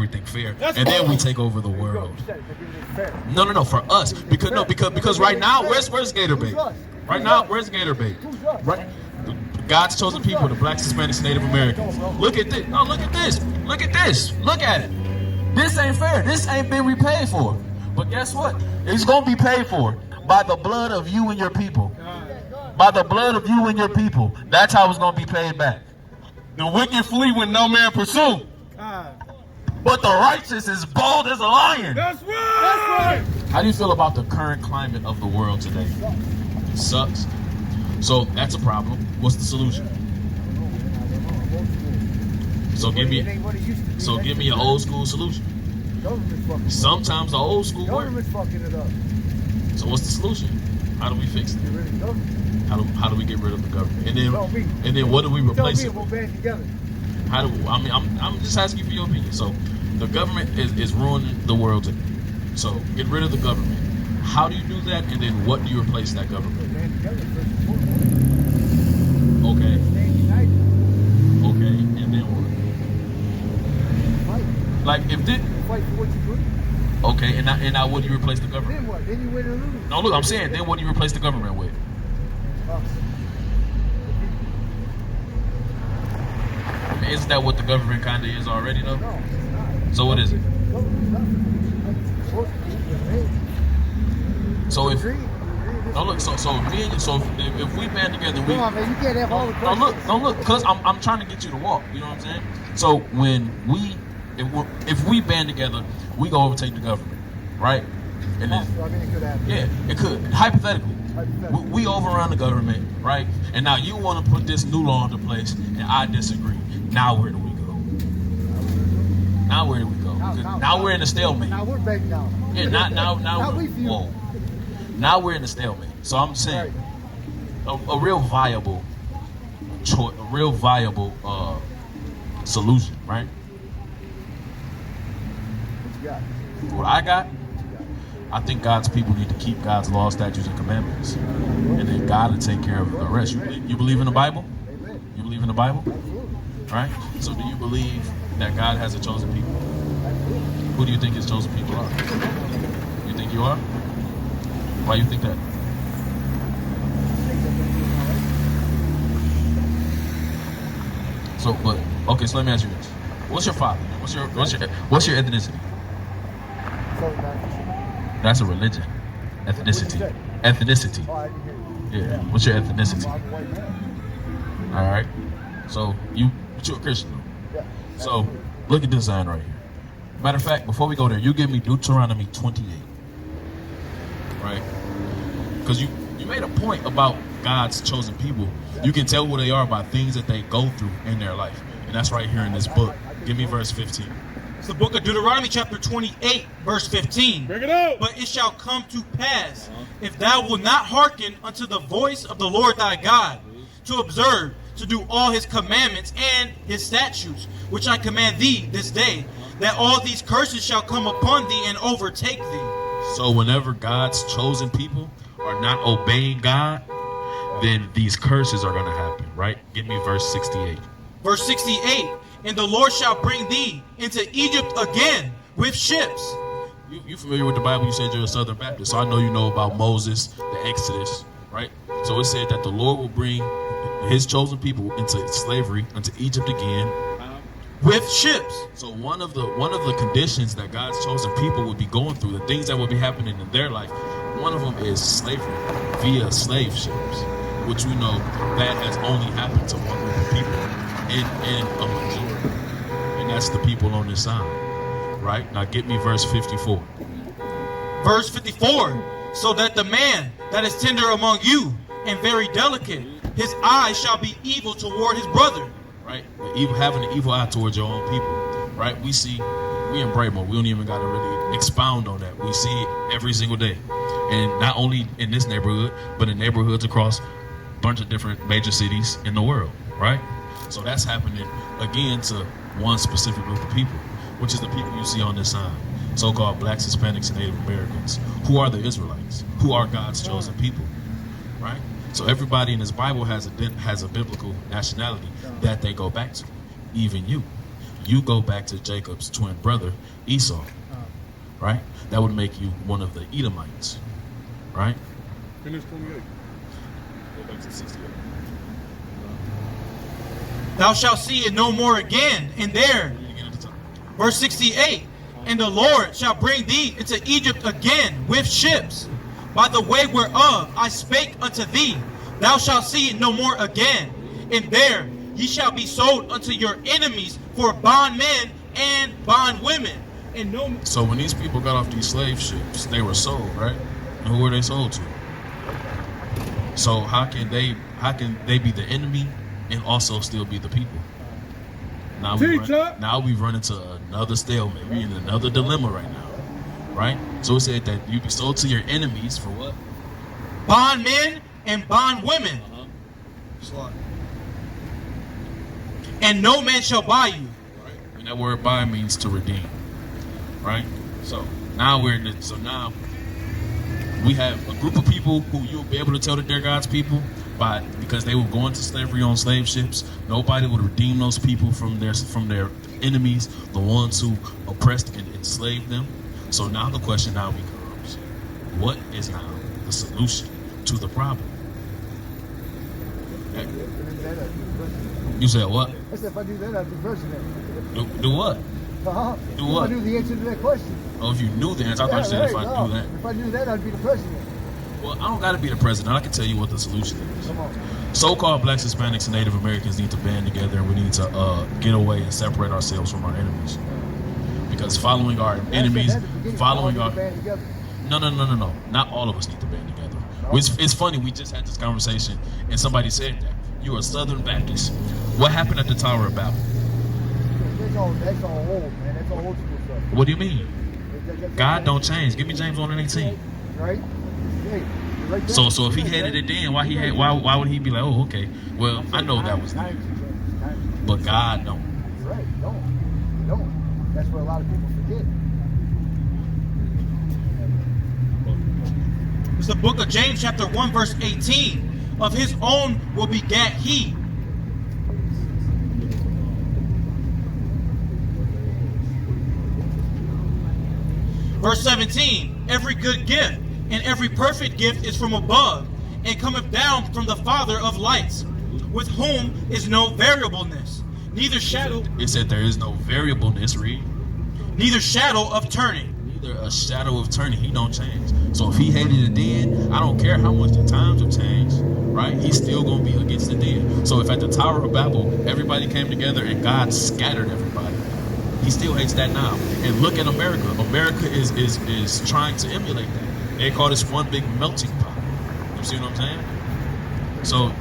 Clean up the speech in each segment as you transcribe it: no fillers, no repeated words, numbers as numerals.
everything fair, and then we take over the world. No, for us, because right now, where's Gator Bait? Right now, where's Gator Bait? Right, God's chosen people, the blacks, Hispanics, Native Americans. Look at this. No, look at this. Look at this. Look at it. This ain't fair. This ain't been repaid for. But guess what? It's gonna be paid for by the blood of you and your people. By the blood of you and your people. That's how it's gonna be paid back. The wicked flee when no man pursue. But the righteous is bold as a lion. That's right! How do you feel about the current climate of the world today? It sucks. So that's a problem. What's the solution? So give me an old school solution. Sometimes the old school works. So what's the solution? How do we fix it? How do we get rid of the government? And then what do we replace it with? I'm just asking you for your opinion. So the government is ruining the world today. So get rid of the government. How do you do that? And then what do you replace that government with? Okay. Okay. And then what? Like if this. Okay. And now what do you replace the government? Then what? Then you win or lose. No, look. I'm saying then what do you replace the government with? Isn't that what the government kind of is already, though? No, it's not. So what is it? So if no look, so me and you, so if we band together, we come on, man, you can't have all the questions. Don't look, cause I'm trying to get you to walk. You know what I'm saying? So when if we band together, we go overtake the government, right? And then, I mean, it could happen. yeah, it could. Hypothetically. We overrun the government, right? And now you want to put this new law into place, and I disagree. Now where do we go? Now where do we go? Now we're in a stalemate. Now we're back down. Yeah, now whoa. Now we're in a stalemate. So I'm saying a real viable choice, a real viable solution, right? What you got? What I got? I think God's people need to keep God's laws, statutes, and commandments. And then God will take care of the rest. You believe in the Bible? You believe in the Bible? Right? So do you believe that God has a chosen people? Who do you think his chosen people are? You think you are? Why do you think that? So, okay, so let me ask you this. What's your father? What's your ethnicity? That's a religion. Ethnicity. Ethnicity. Yeah. What's your ethnicity? All right. So you're a Christian. So look at this sign right here. Matter of fact, before we go there, you give me Deuteronomy 28. Right? Because you made a point about God's chosen people. You can tell who they are by things that they go through in their life. And that's right here in this book. Give me verse 15. It's the book of Deuteronomy chapter 28, verse 15. Bring it out. But it shall come to pass, if thou wilt not hearken unto the voice of the Lord thy God, to observe, to do all his commandments and his statutes, which I command thee this day, that all these curses shall come upon thee and overtake thee. So whenever God's chosen people are not obeying God, then these curses are going to happen, right? Give me verse 68. Verse 68. And the Lord shall bring thee into Egypt again with ships. You familiar with the Bible? You said you're a Southern Baptist, so I know you know about Moses, the Exodus, right? So it said that the Lord will bring his chosen people into slavery, into Egypt again, with ships. So one of the conditions that God's chosen people would be going through, the things that would be happening in their life, one of them is slavery via slave ships, which we know that has only happened to one group of people in a majority. And that's the people on this side. Right? Now get me verse 54. Verse 54. So that the man that is tender among you and very delicate, his eye shall be evil toward his brother. Right? Having an evil eye towards your own people. Right? We in Braymore, we don't even got to really expound on that. We see it every single day. And not only in this neighborhood, but in neighborhoods across a bunch of different major cities in the world. Right? So that's happening again to one specific group of people, which is the people you see on this sign, so-called blacks, Hispanics, and Native Americans, who are the Israelites, who are God's chosen people, right? So everybody in this Bible has a biblical nationality that they go back to, even you. you go back to Jacob's twin brother, Esau, right? That would make you one of the Edomites, right? Finish 28. Go back to 68. Thou shalt see it no more again. And there, verse 68, and the Lord shall bring thee into Egypt again with ships, by the way whereof I spake unto thee. Thou shalt see it no more again. And there ye shall be sold unto your enemies for bondmen and bondwomen. And no. So when these people got off these slave ships, they were sold, right? And who were they sold to? So how can they be the enemy and also still be the people? Now we've run into another stalemate. We're in another dilemma right now, right? So it said that you be sold to your enemies for what? Bondmen and bondwomen. And no man shall buy you. Right. And that word buy means to redeem, right? So now now we have a group of people who you'll be able to tell that they're God's people because they were going to slavery on slave ships. Nobody would redeem those people from their enemies, the ones who oppressed and enslaved them. So now the question now becomes, what is now the solution to the problem? You said what? I said if I do that, I'd be president. Do what? Do what? If I knew the answer to that question. Oh, if you knew the answer, I thought you said if I do that. If I knew that, I'd be the president. Well, I don't got to be the president. I can tell you what the solution is. Come on. So-called blacks, Hispanics, and Native Americans need to band together, and we need to get away and separate ourselves from our enemies. Because following our enemies, following our... No. Not all of us need to band together. It's funny, we just had this conversation, and somebody said that. You're a Southern Baptist. What happened at the Tower of Babel? That's all old, man. That's all old school stuff. What do you mean? God don't change. Give me James 1 and 18. Right? Hey, right there. So if he hated it then, why would he be like, oh, okay, well, I know that was there. But God don't. You're right, don't. That's what a lot of people forget. It's the book of James chapter 1 verse 18. Of his own will begat he. Verse 17, every good gift and every perfect gift is from above, and cometh down from the Father of lights, with whom is no variableness, neither shadow. It said there is no variableness, read. Neither shadow of turning. Neither a shadow of turning. He don't change. So if he hated it then, I don't care how much the times have changed, right? He's still going to be against it then. So if at the Tower of Babel, everybody came together and God scattered everybody, he still hates that now. And look at America. America is trying to emulate that. They call this one big melting pot. You see what I'm saying? So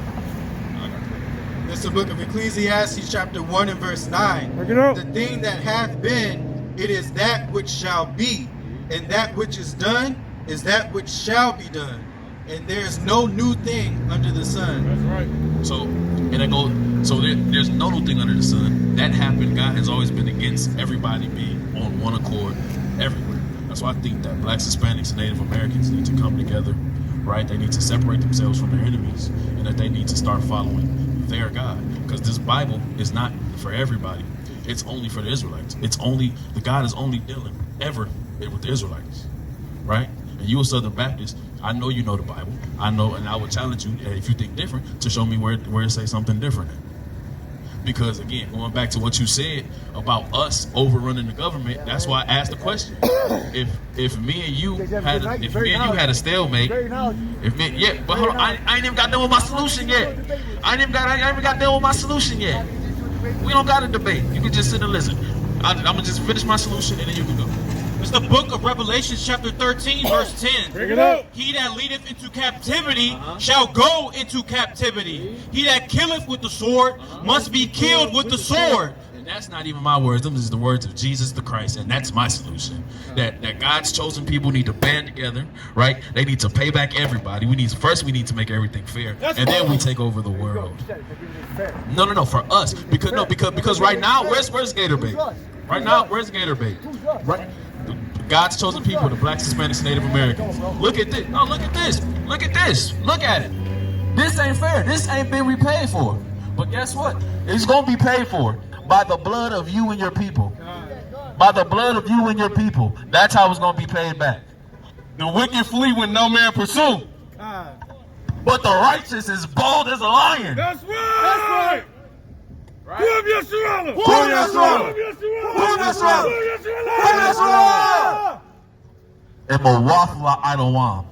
It's the book of Ecclesiastes chapter 1 and verse 9. The thing that hath been, it is that which shall be, and that which is done is that which shall be done. And there is no new thing under the sun. That's right. So, there's no new thing under the sun. That happened. God has always been against everybody being on one accord everywhere. That's why I think that blacks, Hispanics, and Native Americans need to come together, right? They need to separate themselves from their enemies, and that they need to start following their God. Because this Bible is not for everybody. It's only for the Israelites. The God is only dealing ever with the Israelites, right? And you a Southern Baptist, I know you know the Bible. I know, and I would challenge you, if you think different, to show me where it says something different. Because again, going back to what you said about us overrunning the government, that's why I asked the question. If me and you had a stalemate, but hold on, I ain't even got done with my solution yet. I ain't even got done with my solution yet. We don't got to debate. You can just sit and listen. I'm gonna just finish my solution and then you can go. It's the book of Revelation chapter 13 verse 10. Bring it up. He that leadeth into captivity shall go into captivity. He that killeth with the sword must be killed with the sword. And that's not even my words. Them is the words of Jesus the Christ, and that's my solution. That God's chosen people need to band together, right? They need to pay back everybody. We need to make everything fair, and then we take over the world. No, for us, because right now, where's Gator Bait? Right now, where's Gator Bait? Right. God's chosen people, the blacks, Hispanics, and Native Americans. Look at this. No, look at this. Look at this. Look at it. This ain't fair. This ain't been repaid for. But guess what? It's going to be paid for. By the blood of you and your people. By the blood of you and your people. That's how it's going to be paid back. The wicked flee when no man pursue. But the righteous is bold as a lion. That's right. That's right. Who Yeshua? Who Yeshua? Who Yeshua? And Mawafla Idawam.